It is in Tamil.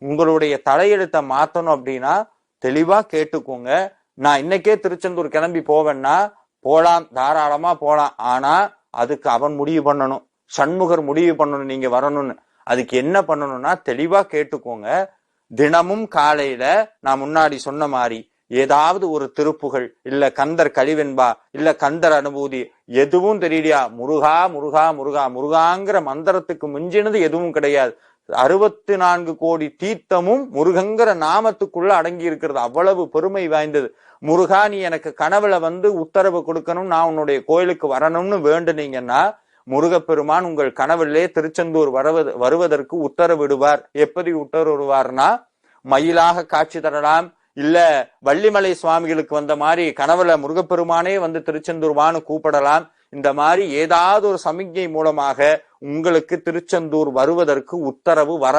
உங்களுடைய தலையெழுத்தை மாத்தணும் அப்படின்னா தெளிவா கேட்டுக்கோங்க. நான் இன்னைக்கே திருச்செந்தூர் கிளம்பி போவேன்னா போலாம், தாராளமா போலாம். ஆனா அதுக்கு அவன் முடிவு பண்ணணும், சண்முகர் முடிவு பண்ணணும் நீங்க வரணும்னு. அதுக்கு என்ன பண்ணணும்னா தெளிவா கேட்டுக்கோங்க. தினமும் காலையில நான் முன்னாடி சொன்ன மாதிரி ஏதாவது ஒரு திருப்புகள், இல்ல கந்தர் கழிவென்பா, இல்ல கந்தர் அனுபூதி, எதுவும் தெரியலையா, முருகா முருகா முருகா முருகாங்கிற மந்திரத்துக்கு மிஞ்சினது எதுவும் கிடையாது. 64 கோடி தீர்த்தமும் முருகங்கிற நாமத்துக்குள்ள அடங்கி இருக்கிறது. அவ்வளவு பெருமை வாய்ந்தது. முருகா நீ எனக்கு கனவுல வந்து உத்தரவு கொடுக்கணும், நான் உன்னுடைய கோயிலுக்கு வரணும்னு வேண்டுனீங்கன்னா முருகப்பெருமான் உங்கள் கனவிலே திருச்செந்தூர் வருவதற்கு உத்தரவிடுவார். எப்படி உத்தரவிடுவார்னா, மயிலாக காட்சி தரலாம், இல்ல வள்ளிமலை சுவாமிகளுக்கு வந்த மாதிரி கனவுல முருகப்பெருமானே வந்து திருச்செந்தூர் வான்னு கூப்பிடலாம். இந்த மாதிரி ஏதாவது ஒரு சமிக்ஞை மூலமாக உங்களுக்கு திருச்செந்தூர் வருவதற்கு உத்தரவு வர